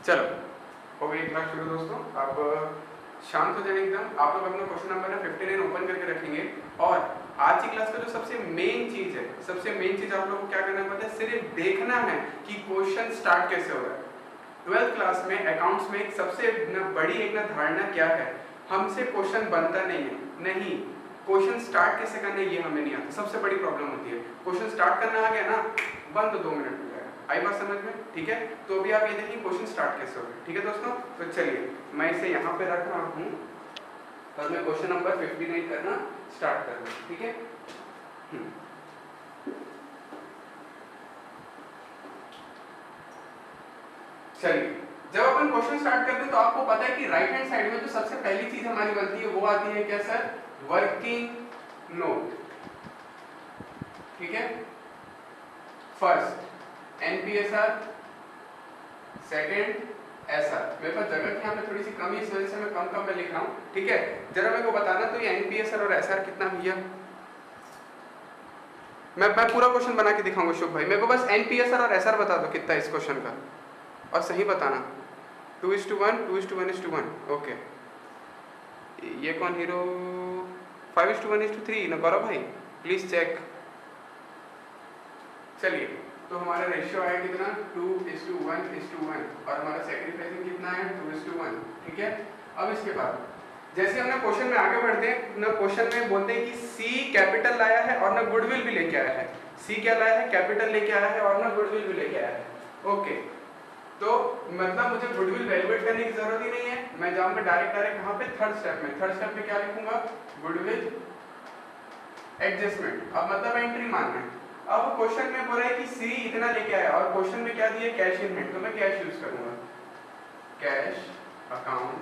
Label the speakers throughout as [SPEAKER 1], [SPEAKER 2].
[SPEAKER 1] चलो हो गई क्लास शुरू दोस्तों। अब शांत हो जाए एकदम। आप लोग अपना क्वेश्चन नंबर ना 59 ओपन करके रखेंगे और आज की क्लास का जो सबसे मेन चीज है, सबसे मेन चीज आप लोग को क्या करना पड़ता है, सिर्फ देखना है कि क्वेश्चन स्टार्ट कैसे हो रहा है। 12th क्लास में अकाउंट्स में एक सबसे बड़ी एक धारणा क्या है, हमसे क्वेश्चन बनता नहीं है। नहीं, क्वेश्चन स्टार्ट कैसे करना है ये हमें नहीं आता, सबसे बड़ी प्रॉब्लम होती है। क्वेश्चन स्टार्ट करना आ गया ना, बंद तो 2 मिनट में जाएगा। आई बात समझ में? ठीक है, तो अभी आप ये देखिए क्वेश्चन स्टार्ट कैसे होगा। ठीक है दोस्तों, तो चलिए मैं इसे यहाँ पे रख रहा हूँ और मैं क्वेश्चन नंबर 59 करना स्टार्ट कर रहा हूँ। ठीक है, चलिए जब अपन क्वेश्चन स्टार्ट करते हैं तो आपको पता है कि राइट हैंड साइड में जो सबसे पहली चीज हमारी बनती है वो आती है क्या सर, वर्किंग नोट। ठीक है, फर्स्ट एनपीएसआर, सेकंड एसआर। मेरे पास जगह की यहाँ पे थोड़ी सी कमी, इस वजह से मैं कम में लिख रहा हूँ। ठीक है, जरा मेरे को बताना तो ये एनपीएसआर और एसआर कितना भैया। मैं पूरा क्वेश्चन बना के दिखाऊंगा शुभ भाई, मेरे को बस एनपीएसआर और एसआर बता दो कितना इस क्वेश्चन का, और सही बताना। 2:1, 2:1:1। ओके, ये कौन हीरो? 5:1:3 ना गौरव भाई, प्लीज चेक। चलिए, तो हमारा रेशियो आया कितना, 2:1:1 और हमारा सेक्रीफाइसिंग कितना है, 2:1। ठीक है, अब इसके बाद जैसे हमने क्वेश्चन में आगे बढ़ते हैं ना, क्वेश्चन में बोलते हैं कि सी कैपिटल लाया है और ना गुडविल भी लेके आया है। सी क्या लाया है, कैपिटल लेके आया है और ना गुडविल भी लेके आया है। ओके, तो मतलब मुझे गुडविल वैल्यूएट करने की जरूरत ही नहीं है, मैं जाऊंगा डायरेक्ट कहाँ पे, थर्ड स्टेप में। थर्ड स्टेप में क्या लिखूंगा, गुडविल एडजस्टमेंट। अब मतलब एंट्री मानना है। अब क्वेश्चन में बोल रहा है कि सी इतना लेके आया और क्वेश्चन में क्या दिया, कैश इन हैंड, तो मैं कैश यूज करूंगा, cash account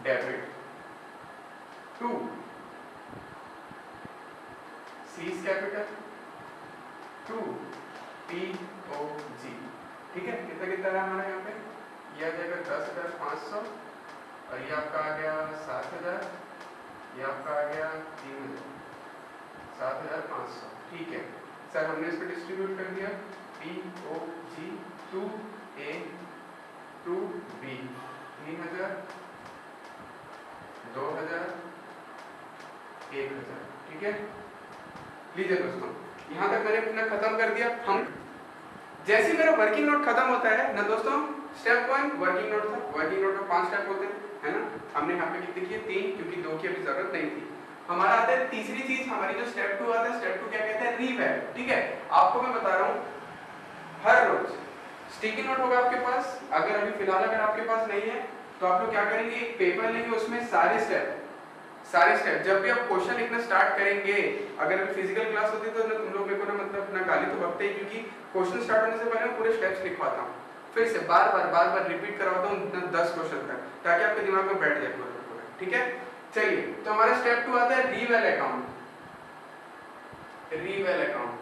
[SPEAKER 1] debit to C's capital to POG. ठीक है, कितना कितना रहा हमारा यहाँ पे, ये आ जाएगा 10,500 और ये आपका आ गया 7,000, ये आपका आ गया 3,000, 7,500। ठीक है सर, हमने इसको डिस्ट्रीब्यूट कर दिया, POG to A to B, 3,000, 2,000, 1,000। ठीक है, लीजिए दोस्तों, यहाँ तक मैंने अपना खत्म कर दिया। हम जैसे मेरा वर्किंग नोट खत्म होता है ना दोस्तों, स्टेप 1 वर्किंग नोट था। वर्किंग नोट में 5 स्टेप होते हैं, है ना। हमने यहाँ पे कितने किए, 3, क्योंकि 2 की अभी जरूरत नहीं थी। हमारा आता है तीसरी चीज, हमारी जो स्टेप 2 आता है, स्टेप 2 क्या कहते हैं, रीवैल्यू। ठीक है, आपको मैं बता रहा हूँ, हर रोज स्टिकी नोट होगा आपके पास। अगर अभी फिलहाल अगर आपके पास नहीं है तो आप लोग क्या करेंगे, एक पेपर लेंगे, उसमें सारे स्टेप जब भी आप क्वेश्चन लिखना स्टार्ट करेंगे, अगर फिजिकल क्लास होती तो तुम लोग मेरे को ना मतलब अपना गाली तो बकते ही, क्योंकि क्वेश्चन स्टार्ट होने से पहले मैं पूरे स्टेप्स लिखवाता हूँ, फिर से बार बार रिपीट करवाता हूँ 10 क्वेश्चन तक, ताकि आपके दिमाग में बैठ जाए पूरा। ठीक है, चलिए, तो हमारा स्टेप 2 आता है reval account. Reval account,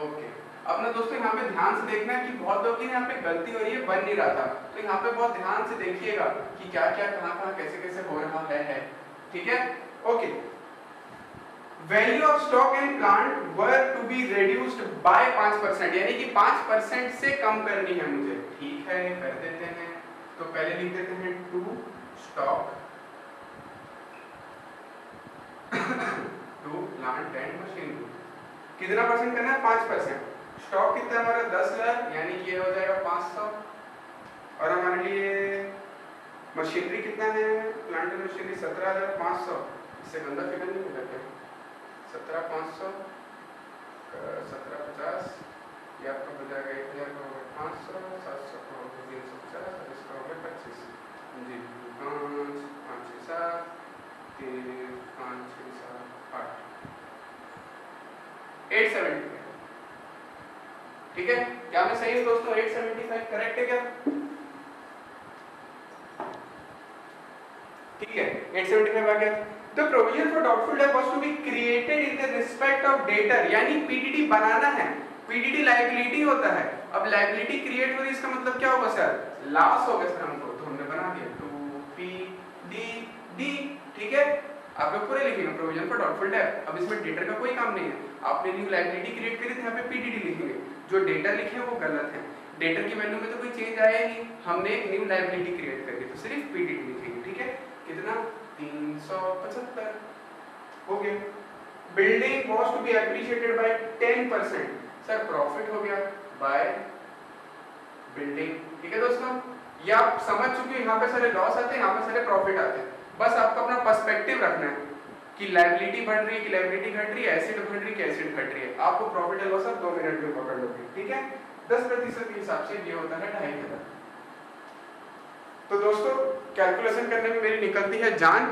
[SPEAKER 1] okay. अब ना दोस्तों यहाँ पे ध्यान से देखना कि बहुत लोगों की यहाँ पे गलती हो रही है, बन नहीं रहा था, तो यहाँ पे बहुत ध्यान से देखिएगा कि क्या क्या कहाँ कैसे हो रहा है। ठीक है, okay. Value of stock and plant were to be reduced by 5%, यानी कि 5% से कम करनी है मुझे। ठीक है, कर देते हैं, तो पहले लिख देते हैं to stock to plant and machinery. कितना परसेंट करना है, 5%। स्टॉक कितना है हमारा, 10,000, यानी कि ये हो जाएगा 500। और हमारे लिए मशीनरी कितना है, प्लांट एंड मशीनरी 17,500। इससे गंदा फिगर नहीं मिला क्या, 17,500, 1750, ये आपका हो जाएगा 1,000 का होगा 500, 700 का होगा 350 और इसका होगा 25 जी। 5, 5, 6, 7, 3, 5, 6, 7, 8, 875। ठीक है, क्या मैं सही हूँ दोस्तों, 875 करेक्ट है क्या? ठीक है, 875 आ गया। The provision for doubtful debt was to be created in the respect of debtor, यानी पीडीडी बनाना है। पीडीडी लायबिलिटी होता है, अब लायबिलिटी क्रिएट हो रही है, इसका मतलब क्या होगा सर, लॉस होगा सर हमको, तो हमने बना दिया टू पीडीडी। ठीक है, आप लोग पूरे लिखेंगे प्रोविजन फॉर डाउटफुल डेट। अब इसमें डेटर का कोई काम नहीं है, आपने न्यू लायबिलिटी क्रिएट करी थी, यहाँ पे पीडीडी लिखेंगे। जो डेटर लिखे हैं वो गलत है, डेटर की वैल्यू में तो कोई चेंज आया ही नहीं, हमने एक न्यू लायबिलिटी क्रिएट करी तो सिर्फ पीडीडी लिखेंगे, ठीक है। कितना 375 हो गया। Building was to be appreciated by 10%, sir profit हो गया बाय बिल्डिंग, ठीक है दोस्तों। ये आप समझ चुके हो, यहाँ पे सारे लॉस आते हैं, यहाँ पे सारे प्रॉफिट आते हैं। बस आपको अपना पर्सपेक्टिव रखना है कि लायबिलिटी बढ़ रही है कि लायबिलिटी घट रही है, एसिड बढ़ रही है कि एसिड घट रही है। आपको प्रॉफिट एंड लॉस आप 2 मिनट में पकड़ लोगे, ठीक है। 10% के हिसाब से ये होता है 2,500। तो दोस्तों कैलकुलेशन करने में मेरी निकलती है जान।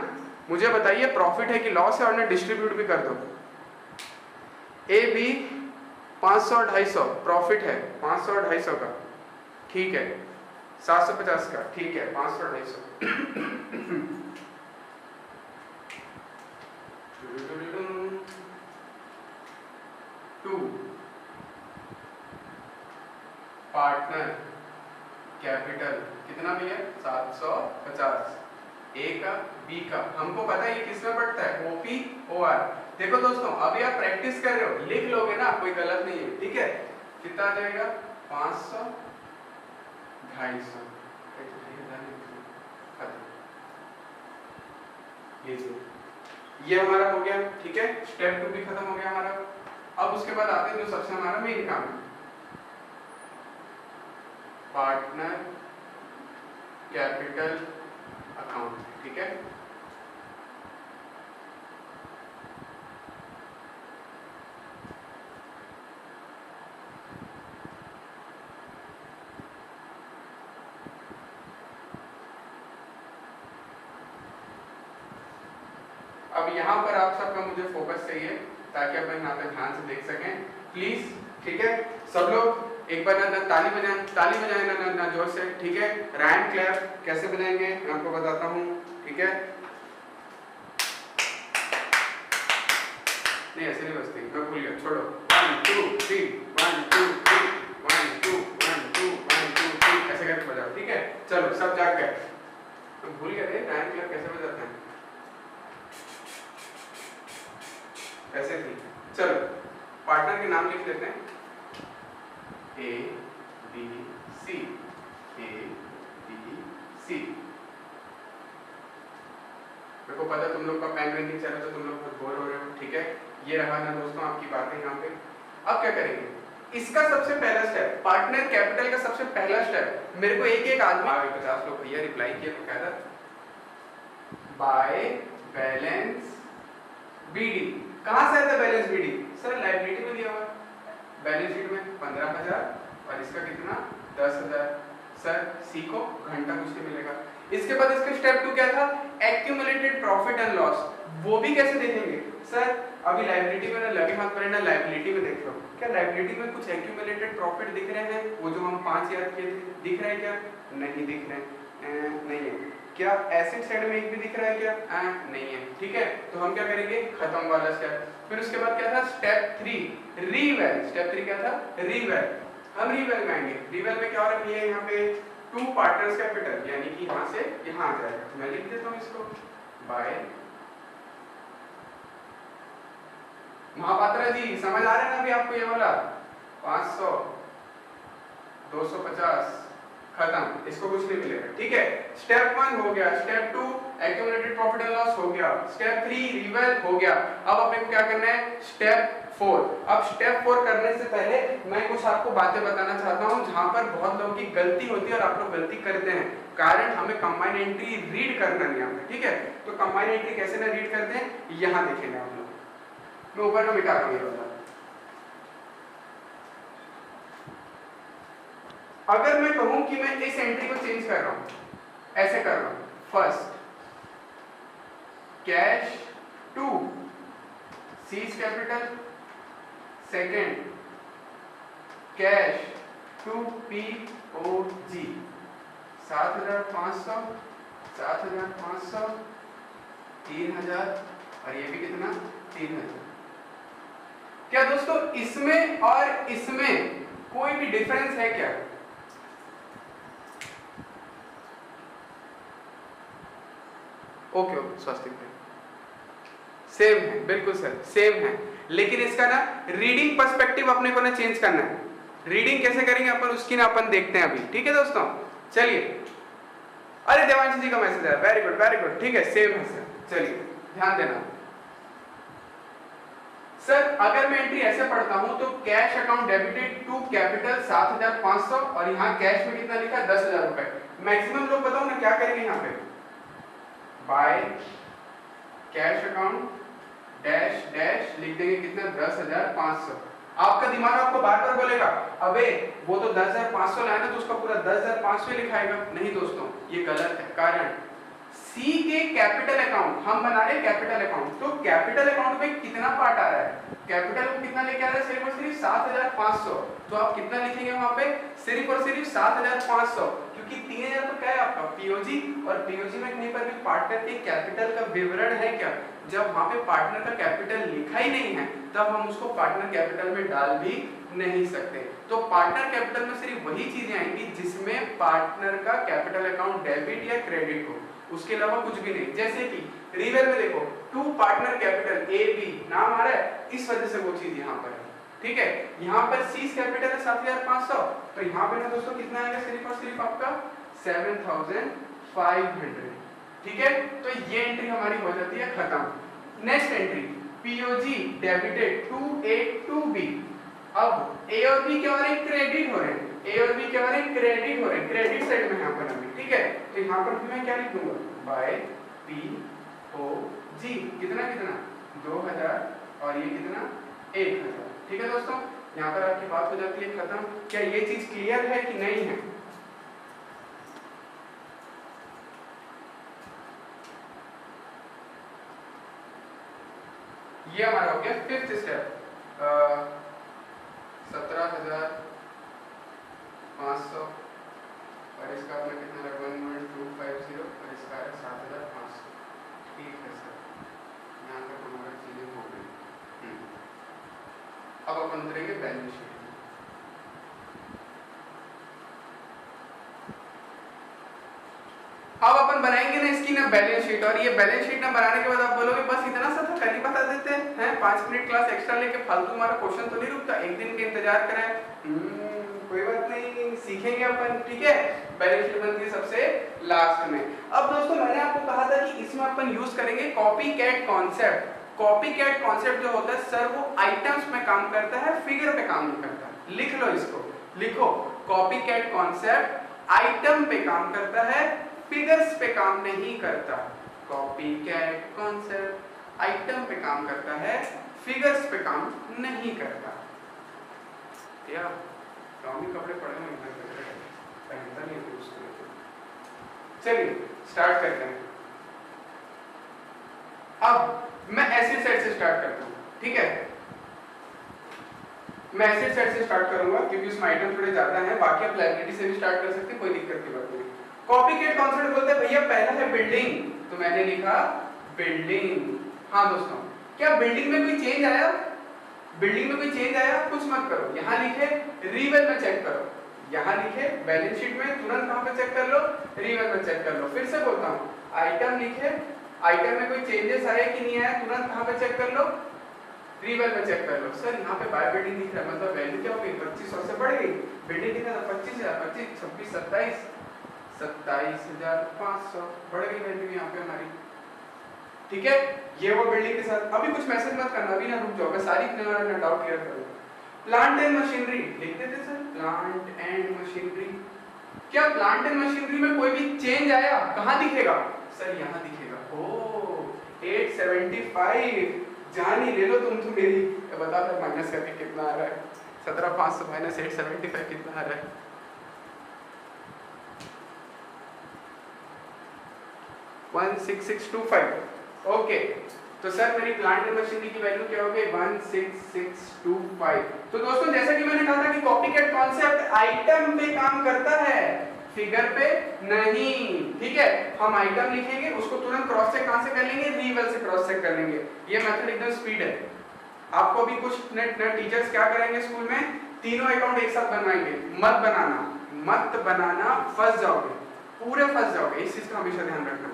[SPEAKER 1] मुझे बताइए प्रॉफिट है कि लॉस है, और मैं डिस्ट्रीब्यूट भी कर दो। ए बी 500 और 250 प्रॉफिट है, 500 और 250 का, ठीक है। 750 का, ठीक है। 500 और 250 2 पार्टनर कैपिटल कितना भी है 750, ए का बी का, हमको पता है ये किस में पड़ता है, ओपी ओआर। देखो दोस्तों अभी आप प्रैक्टिस कर रहे हो, लिख लोगे ना, कोई गलत नहीं है, ठीक है। कितना आ जाएगा 500 250, ये हमारा हो गया, ठीक है। स्टेप 2 भी खत्म हो गया हमारा। अब उसके बाद आते हैं जो सबसे हमारा मेन काम है, पार्टनर कैपिटल अकाउंट, ठीक है। अब यहाँ पर आप सबका मुझे फोकस चाहिए ताकि अपन यहाँ पे ध्यान से देख सकें प्लीज, ठीक है। सब लोग एक बार ना ताली बजाएं ना जोर से, ठीक है। रैंड क्लैप कैसे बजाएंगे मैं आपको बताता हूँ, ठीक है। नहीं ऐसे नहीं बजती, मैं भूल गया, छोड़ो। 1 2 3 1 2 3 1 2 1 2 1 2 3 ऐसे करके बजाओ, ठीक है। चलो सब जाग गए, तो भूल गए थे रैंड क्लैप कैसे बजाते हैं, ऐसे थी। चलो पार्टनर के नाम लिख लेते हैं, A B C, A B C. मेरे को पता तुम लोग का पेन नहीं चल रहा, तो तुम लोग बहुत बोर हो रहे हो, ठीक है। ये रहा ना दोस्तों आपकी बातें यहाँ पे। अब क्या करेंगे, इसका सबसे पहला स्टेप, पार्टनर कैपिटल का सबसे पहला स्टेप, मेरे को एक एक आदमी 50 लोग भैया रिप्लाई किए तो कहता बाय बैलेंस बीडी। कहाँ से आता है बैलेंस बीडी, सर लायबिलिटी में दिया हुआ, बैलेंस शीट में 15,000 और इसका कितना 10,000। सर सी को घंटा कुछ नहीं मिलेगा। इसके बाद इसका स्टेप 2 क्या था, एक्यूमुलेटेड प्रॉफिट एंड लॉस। वो भी कैसे देखेंगे, सर अभी लायबिलिटी में ना लगे हाथ पर ना, लायबिलिटी में देख लो, क्या लायबिलिटी में कुछ एक्यूमुलेटेड प्रॉफिट दिख रहे हैं, वो जो हम 5 याद किए थे, दिख रहे हैं क्या, नहीं दिख रहे नहीं है। क्या एसिड साइड में एक भी दिख रहा है क्या, नहीं है, ठीक है। तो हम क्या करेंगे, खत्म वाला स्टेप। फिर उसके बाद क्या था स्टेप 3 रीवैल। स्टेप 3 क्या था, रीवैल। हम रीवैल में आएंगे। रीवैल में क्या हो रहा है, यहाँ पे 2 पार्टनर्स कैपिटल, यानी कि यहाँ से यहाँ आ जाएगा। मैं लिख देता हूँ इसको बाय महापात्रा जी, समझ आ रहा है ना अभी आपको ये वाला 500 250 खत्म, इसको कुछ नहीं मिलेगा, ठीक है। स्टेप 1 हो गया, step 2 accumulated profit and loss हो गया, स्टेप 3 रिवैल हो गया। अब अपने को क्या करना है, स्टेप 4। अब स्टेप 4 करने से पहले मैं कुछ आपको बातें बताना चाहता हूं जहां पर बहुत लोगों की गलती होती है और आप लोग गलती करते हैं, कारण हमें कंबाइन एंट्री रीड करना नहीं आता, ठीक है। तो कंबाइन एंट्री कैसे ना रीड करते हैं, यहां देखेंगे आप लोग। मैं ऊपर में मिटा रहा हूं ये वाला। अगर मैं कहूं कि मैं इस एंट्री को चेंज कर रहा हूं, ऐसे कर रहा हूं, first cash to C's capital, second cash to POG 7,500 7,500 3,000 और ये भी कितना 3,000। क्या दोस्तों इसमें और इसमें कोई भी डिफरेंस है क्या, ओके स्वास्थ्य सेम है, बिल्कुल सर सेम है, लेकिन इसका ना रीडिंग पर्सपेक्टिव अपने को ना चेंज करना है। रीडिंग कैसे करेंगे अपन उसकी ना अपन देखते हैं अभी, ठीक है दोस्तों। चलिए, अरे देवांशी जी का मैसेज आया, वेरी गुड वेरी गुड, ठीक है, सेम है सर। चलिए ध्यान देना सर, अगर मैं एंट्री ऐसे पढ़ता हूं तो cash account debited to capital 7500 और यहाँ कैश में कितना लिखा है 10,000 रुपए। मैक्सिमम लोग बताओ ना क्या करेंगे यहाँ पे, by cash account dash dash लिख देंगे कितना 10,500। आपका दिमाग आपको बार बार बोलेगा अबे वो तो 10,500 लाया ना तो उसका पूरा 10,500 लिखाएगा। नहीं दोस्तों, ये गलत है। कारण सी के कैपिटल अकाउंट हम बना रहे कैपिटल अकाउंट, तो कैपिटल अकाउंट में कितना पार्ट आ रहा है, कैपिटल को कितना लेके आ रहा है सिर्फ और सिर्फ 7,500। तो आप कितना लिखेंगे वहां पे, सिर्फ और सिर्फ 7,500, क्योंकि 3,000 तो क्या है आपका पीओजी, और पीओजी में कहीं पर भी पार्टनर के कैपिटल का विवरण है क्या, जब वहां पे पार्टनर का कैपिटल लिखा ही नहीं है तब हम उसको पार्टनर कैपिटल में डाल भी नहीं सकते। तो पार्टनर कैपिटल में सिर्फ वही चीजें आएंगी जिसमें पार्टनर का कैपिटल अकाउंट डेबिट या क्रेडिट हो, उसके अलावा कुछ भी नहीं। जैसे कि रिवेल में देखो to partner capital A B नाम आ रहा है, इस वजह से वो चीज यहाँ पर है, ठीक है। यहाँ पर सीज कैपिटल है 7,500, तो यहाँ पे ना दोस्तों कितना आएगा सिर्फ और सिर्फ आपका 7,500, ठीक है। तो ये एंट्री हमारी हो जाती है खत्म। Next entry POG debited to A to B. अब ए और बी क्या हो रहे हैं, क्रेडिट हो रहे हैं, ए और बी क्या हो रहे हैं, क्रेडिट हो रहे हैं, क्रेडिट साइड में यहाँ पर हमें, ठीक है। तो यहाँ पर मैं क्या लिख दूंगा, बाय पी ओ जी, कितना कितना 2,000 और ये कितना 1,000, ठीक है दोस्तों। यहाँ पर आपकी बात हो जाती है खत्म। क्या ये चीज क्लियर है कि नहीं है? ये हमारा हो गया फिफ्थ स्टेप, 17,500 और इसका अपना कितना है 11250 और इसका है 7,500, ठीक है सर। यहाँ पर हमारा चीजें हो गई। अब अपन उतरेंगे बैलेंस शीट। अब अपन बनाएंगे ना इसकी ना बैलेंस शीट, और ये बैलेंस शीट ना बनाने के बाद आप बोलोगे बस इतना सा था, कल ही बता देते हैं 5 मिनट क्लास एक्स्ट्रा लेके फालतू हमारा क्वेश्चन तो नहीं रुकता, एक दिन के इंतजार करें। कोई बात नहीं, सीखेंगे अपन, ठीक है। बैलेंस शीट बनती है सबसे लास्ट में। अब दोस्तों मैंने आपको कहा था कि इसमें अपन यूज करेंगे copy cat concept. Copy cat concept जो होता है सर वो आइटम्स में काम करता है, फिगर पे काम नहीं करता। लिख लो इसको, लिखो कॉपी कैट कॉन्सेप्ट आइटम पे काम करता है, फिगर्स पे काम नहीं करता। कॉपी कैट कॉन्सेप्ट आइटम पे काम करता है, फिगर्स पे काम नहीं करता। या टॉमी कपड़े पड़े हुए पहनता नहीं है उसको। चलिए स्टार्ट करते हैं। अब मैं एसिड साइड से स्टार्ट करता हूँ, ठीक है। मैं एसिड साइड से स्टार्ट करूंगा क्योंकि उसमें आइटम थोड़े ज्यादा हैं, बाकी आप लाइब्रेरी से भी स्टार्ट कर सकते हैं, कोई दिक्कत की बात नहीं। कॉपी कैट कॉन्सेप्ट बोलते हैं भैया पहला है बिल्डिंग, तो मैंने लिखा बिल्डिंग। हाँ दोस्तों, क्या बिल्डिंग में कोई चेंज आया, बिल्डिंग में कोई चेंज आया, कुछ मत करो, यहाँ लिखे रिवेल में चेक करो, यहाँ लिखे बैलेंस शीट में, तुरंत कहाँ पे चेक कर लो, रिवेल में चेक कर लो। फिर से बोलता हूँ, आइटम लिखे, आइटम में कोई चेंजेस आए कि नहीं आया, तुरंत कहाँ पे चेक कर लो, रिवेल में चेक कर लो। सर यहाँ पे बाय बिल्डिंग दिख रहा है, मतलब वैल्यू क्या हो गई 2500 से बढ़ गई। बिल्डिंग कितना था 25,000, 25, 26, 27, 27,500 बढ़ गई वैल्यू यहाँ पे हमारी, ठीक है। ये वो बिल्डिंग के साथ। अभी कुछ मैसेज मत करना, अभी ना रुक जाओ, मैं सारी डाउट क्लियर करूंगा। प्लांट एंड मशीनरी लिख देते सर, प्लांट एंड मशीनरी। क्या प्लांट एंड मशीनरी में कोई भी चेंज आया, कहाँ दिखेगा सर, यहाँ दिखेगा। ओह 875, जान ही ले लो तुम तो मेरी। बता दो माइनस करके कितना आ रहा है, 17,500 माइनस 875 कितना आ रहा है। वन 16625। ओके, तो सर मेरी प्लांट एंड मशीनरी की वैल्यू क्या हो गई 16625। तो दोस्तों जैसा कि मैंने कहा था कि कॉपी कैट कॉन्सेप्ट आइटम पे काम करता है, फिगर पे नहीं, ठीक है। हम आइटम लिखेंगे, उसको तुरंत क्रॉस चेक कहां से कर लेंगे, रिवेल से क्रॉस चेक कर लेंगे। ये मेथड एकदम स्पीड है। आपको भी कुछ नेट टीचर्स क्या करेंगे स्कूल में, तीनों अकाउंट एक साथ बनवाएंगे। मत बनाना, मत बनाना, फंस जाओगे, पूरे फंस जाओगे। इस चीज का हमेशा ध्यान रखना,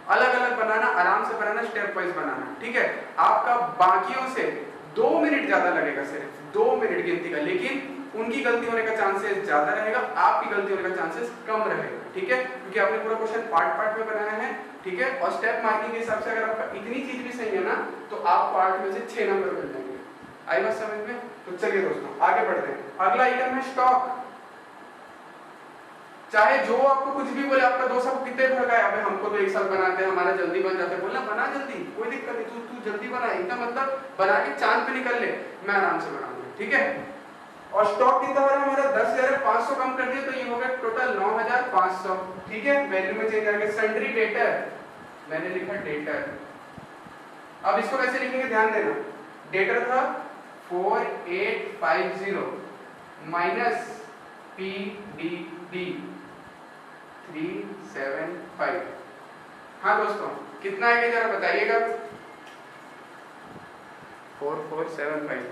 [SPEAKER 1] अलग अलग बनाना, आराम से बनाना, स्टेप वाइज बनाना, ठीक है। आपका बाकियों से 2 मिनट ज्यादा लगेगा, सिर्फ 2 मिनट गिनती का, लेकिन उनकी गलती होने का चांसेस ज्यादा रहेगा, आपकी गलती होने का चांसेस कम रहेगा, ठीक है, क्योंकि आपने पूरा क्वेश्चन पार्ट पार्ट में बनाया है, ठीक है। और स्टेप मार्किंग के हिसाब से अगर आपका इतनी चीज भी सही है ना, तो आप पार्ट में से 6 नंबर मिल जाएंगे। आई बात समझ में? तो चलिए दोस्तों आगे बढ़ते हैं। अगला आइटम है स्टॉक। चाहे जो आपको कुछ भी बोले, आपका दोस्त आपको कितने भर गया, अबे हमको तो एक साथ बनाते हैं, हमारा जल्दी बन जाता है, बोलना बना जल्दी, कोई दिक्कत नहीं, तू जल्दी बना, एकदम मतलब बना के चांद पे निकल ले, मैं आराम से बनाऊंगा, ठीक है। और स्टॉक कितना हो रहा है हमारा 10,500 कम कर दिया, तो ये हो गया टोटल 9,500, ठीक है। वैल्यू में चेंज आ गया। सन्ड्री डेटर, मैंने लिखा डेटर, अब इसको कैसे लिखेंगे ध्यान देना। डेटर था 4850 माइनस PDD 375। हाँ दोस्तों कितना आएगा जरा बताइएगा। 4475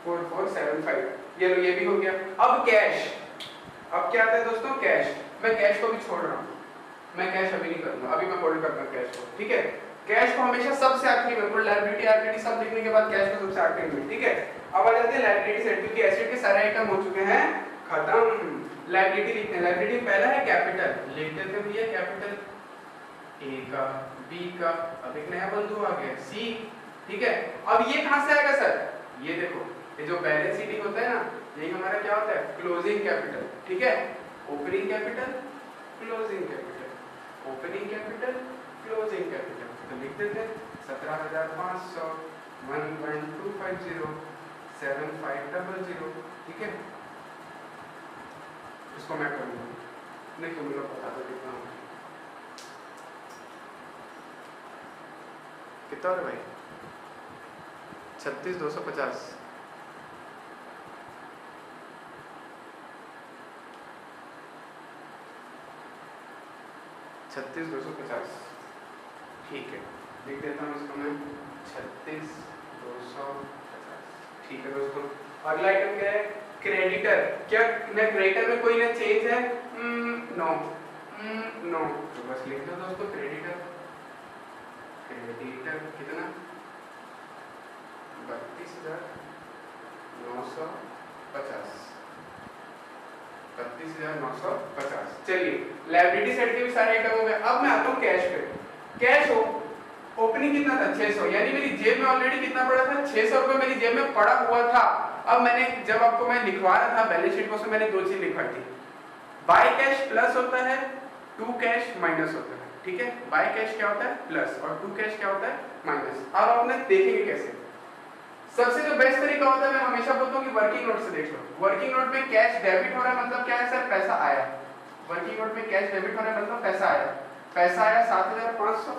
[SPEAKER 1] 4475, ये लो, ये भी हो गया। अब कैश, अब क्या आता है दोस्तों, कैश। मैं कैश को भी छोड़ रहा हूँ, मैं कैश अभी नहीं करूंगा, अभी मैं होल्ड करता हूँ कैश को, ठीक है। कैश को हमेशा सबसे आखिरी में, लायबिलिटी एबिलिटी सब लिखने के बाद कैश को सबसे आखिरी में, ठीक है। अब आ जाते हैं लायबिलिटी साइड, क्योंकि एसेट के सारे आइटम हो चुके हैं खत्म। लायबिलिटी लिखते हैं, लायबिलिटी पहला है कैपिटल, लिख देते हैं भैया कैपिटल, ए का, बी का, अब एक नया बंधु आ गया सी, ठीक है। अब ये कहां से आएगा सर, ये देखो, ये जो बैलेंस शीट होता है ना, यही हमारा क्या होता है, क्लोजिंग कैपिटल, ठीक है। Opening capital, closing capital, opening capital, closing capital, तो लिख देते हैं 17,500 11250 7500, ठीक है। इसको मैं करूंगा, नहीं तुम लोग बता दो कितना हो, कितना हो रहा भाई, 36,250, ठीक है, लिख देता हूँ इसको मैं 36,250, ठीक है दोस्तों। अगला आइटम क्या है, क्रेडिटर। क्या ना क्रेडिटर में कोई ना चेंज है, नो नो, तो बस लिख दो दोस्तों क्रेडिटर। क्रेडिटर कितना, 32,950, 32,950। चलिए लायबिलिटी साइड के भी सारे आइटम हो गए। अब मैं आता हूँ कैश पे। कैश हो ओपनिंग कितना था 600, यानी मेरी जेब में ऑलरेडी कितना पड़ा था, 600 रुपए मेरी जेब में पड़ा हुआ था। अब मैंने जब आपको मैं लिखवा रहा था बैलेंस शीट को, मैंने दो चीज लिखवाई थी, बाय कैश प्लस होता है, टू कैश माइनस होता है, ठीक है। बाय कैश क्या होता है प्लस और टू कैश क्या होता है माइनस। अब आपने देखेंगे कैसे, सबसे जो बेस्ट तरीका होता है, मैं हमेशा बोलता हूँ कि वर्किंग नोट से देख लो। वर्किंग नोट में कैश डेबिट हो रहा है मतलब क्या है सर, पैसा आया। वर्किंग नोट में कैश डेबिट हो रहा है मतलब पैसा आया। पैसा आया 7,500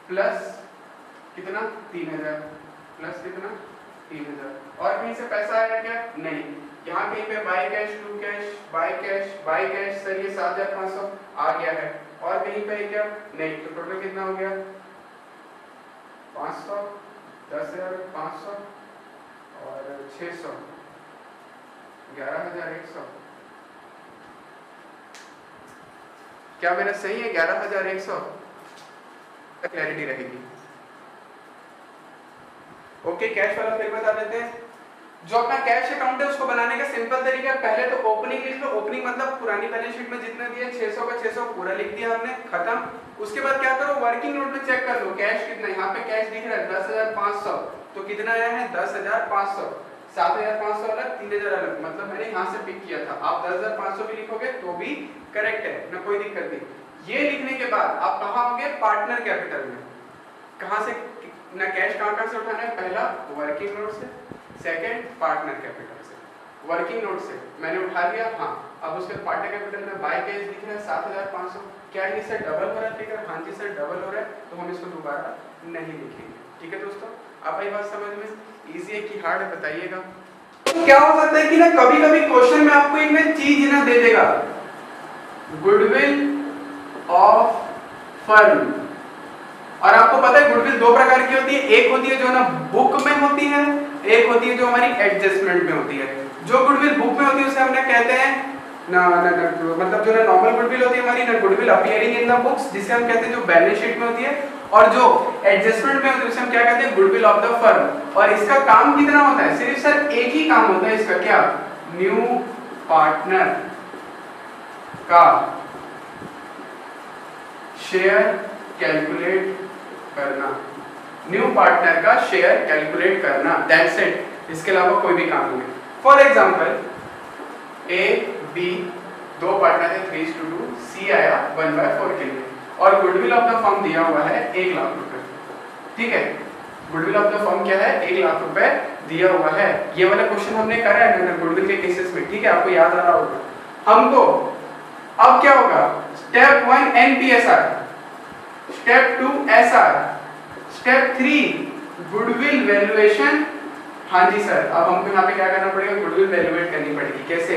[SPEAKER 1] प्लस कितना 3,000 प्लस कितना 3,000, और कहीं से पैसा आया क्या नहीं। यहाँ कहीं पे by cash, to cash, by cash sir ये 7,500 आ गया है, और कहीं पे क्या नहीं। तो टोटल कितना हो गया 500, 10,500 और 600, 11,100। क्या मेरा सही है 11,100? क्लैरिटी रहेगी। ओके कैश वाला फिर बता देते हैं। जो अपना कैश अकाउंट है उसको बनाने का सिंपल तरीका है, पहले तो ओपनिंग लिख लो। ओपनिंग मतलब पुरानी बैलेंस शीट में जितना दिया 600 का 600 पूरा लिख दिया हमने, खत्म। उसके बाद क्या करो, वर्किंग नोट में चेक कर लो कैश कितना। यहाँ पे कैश दिख रहा है 10,500, तो कितना आया है 10,500। 7,500 अलग, 3,000 अलग, मतलब मैंने यहाँ से पिक किया था। आप 10,500 भी लिखोगे तो भी करेक्ट है ना, कोई दिक्कत नहीं। ये लिखने के बाद आप कहाँ होंगे, पार्टनर कैपिटल में। कहाँ से ना कैश कहाँ से उठाना है, पहला वर्किंग नोट से, सेकंड पार्टनर कैपिटल से। वर्किंग नोट से मैंने उठा लिया, हाँ। अब उसके पार्टनर कैपिटल में बाय कैश दिख रहा है 7,500। क्या ये सर डबल हो रहा है फिगर? हाँ जी सर डबल हो रहा है, तो हम इसको दोबारा नहीं लिखेंगे। ठीक है दोस्तों, आप ये बात समझ में इजी है कि हार्ड है बताइएगा। तो क्या हो सकता है कि ना कभी कभी क्वेश्चन में आपको एक ना चीज ना दे देगा, गुडविल ऑफ फर्म। और आपको पता है गुडविल दो प्रकार की होती है, एक होती है जो ना बुक में होती है, एक होती है जो हमारी एडजस्टमेंट में होती है। जो गुडविल बुक में होती है उसे हम कहते हैं मतलब जो ना नॉर्मल गुडविल होती है हमारी, ना goodwill appearing in the books जिसे हम कहते हैं जो बैलेंस शीट में होती है, और जो एडजस्टमेंट में होती है उसे हम क्या कहते हैं गुडविल ऑफ द फर्म। और इसका काम कितना होता है? सिर्फ सर एक ही काम होता है इसका, क्या? न्यू पार्टनर का शेयर कैलकुलेट करना, न्यू पार्टनर का शेयर कैलकुलेट करना, दैट्स इट। इसके अलावा कोई भी काम नहीं है। फॉर एग्जांपल ए बी दो पार्टनर है 3:2, सी आया 1/4 के लिए, और गुडविल ऑफ द फर्म दिया हुआ है 1 लाख रुपए। ठीक है, गुडविल ऑफ द फर्म क्या है? 1 लाख रुपए दिया हुआ है। ये वाला क्वेश्चन हमने करा है ना गुडविल के केसेस में, ठीक है, आपको याद आ रहा होगा। हमको अब क्या होगा? Step 1 एनपीएसआर, step 2 SR, step 3 goodwill valuation. हाँ जी सर, अब हमको यहाँ पे क्या करना पड़ेगा? गुडविल वैल्यूएट करनी पड़ेगी। कैसे?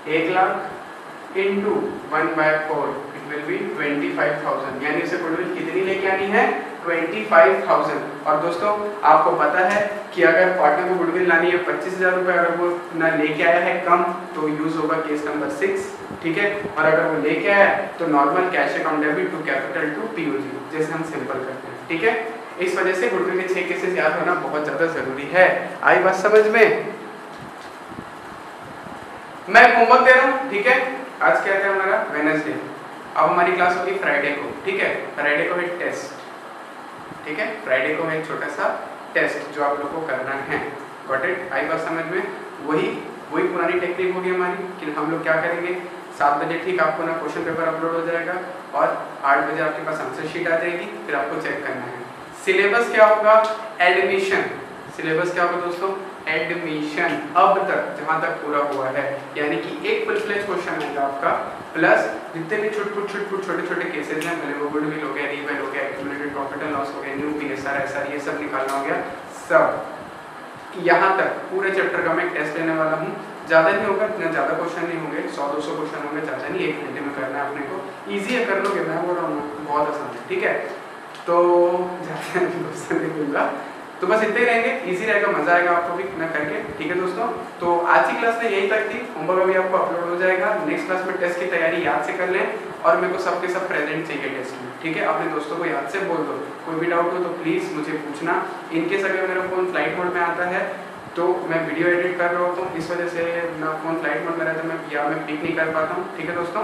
[SPEAKER 1] 1 lakh into 1/4 it will be 25,000, यानी उसे गुडविल कितनी लेके आनी है? 25,000। और दोस्तों आपको पता है कि अगर पार्टनर को गुडविल लानी है 25,000 रुपए, अगर वो ना लेके आया है कम तो यूज होगा केस नंबर 6, ठीक है। और अगर वो लेके आया है तो normal cash account debit to capital to POG, जैसे हम सिंपल करते हैं, ठीक है। इस वजह से गुडविल के 6 केसेस याद होना बहुत ज्यादा जरूरी है। आई बात समझ में? मैं होमवर्क दे रहा हूँ, ठीक है। आज क्या है हमारा? वेडनेसडे। अब हमारी क्लास होगी फ्राइडे को, ठीक है। फ्राइडे को है टेस्ट, ठीक है। फ्राइडे को है एक छोटा सा टेस्ट जो आप लोग को करना है। Got it? आई बात समझ में? वही पुरानी टेक्निक होगी हमारी कि हम लोग क्या करेंगे, 7 बजे ठीक आपको ना क्वेश्चन पेपर अपलोड हो जाएगा और 8 बजे आपके पास आंसर शीट आ जाएगी, फिर आपको चेक करना है। सिलेबस क्या होगा? एडमिशन। सिलेबस क्या होगा दोस्तों? एडमिशन अब तक जहां तक पूरा हुआ है, यानी कि एक फुल फ्लेज क्वेश्चन आएगा आपका, प्लस जितने भी छोटे छोटे केसेस हैं, पहले वो गुडविल हो गया, रीवैल्यूएशन हो गया, एक्यूमुलेटेड प्रॉफिट एंड लॉस हो गया, न्यू पीएसआर एसआर, ये सब निकालना हो गया। सब यहाँ तक पूरे चैप्टर का मैं टेस्ट लेने वाला हूँ। ज़्यादा नहीं होगा, इतना ज़्यादा क्वेश्चन नहीं होंगे, 100-200 क्वेश्चन होंगे, ज़्यादा नहीं, 1 घंटे में करना है अपने को। ईजी है, कर लोगे, मैं बोल रहा हूँ बहुत आसान है, ठीक है। तो ज़्यादा क्वेश्चन नहीं दूंगा, तो बस इतने ही रहेंगे, इजी रहेगा, मजा आएगा आपको भी ना करके, ठीक है दोस्तों। तो आज की क्लास में यही तक थी। होमवर्क अभी आपको अपलोड हो जाएगा। नेक्स्ट क्लास में टेस्ट की तैयारी याद से कर लें, और मेरे को सबके सब प्रेजेंट चाहिए टेस्ट में, ठीक है। अपने दोस्तों को याद से बोल दो। कोई भी डाउट हो तो प्लीज़ मुझे पूछना। इनकेस अगर मेरा फ़ोन फ्लाइट मोड में आता है तो मैं वीडियो एडिट कर रहा होता हूँ, इस वजह से ना फ़ोन फ्लाइट मोड में रहता है, मैं पिक नहीं कर पाता हूँ, ठीक है दोस्तों।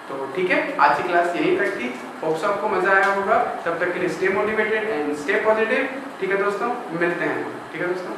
[SPEAKER 1] तो ठीक है, आज की क्लास यहीं तक थी। होप्स आपको मजा आया होगा। तब तक के लिए stay motivated and stay positive, ठीक है दोस्तों। मिलते हैं, ठीक है दोस्तों।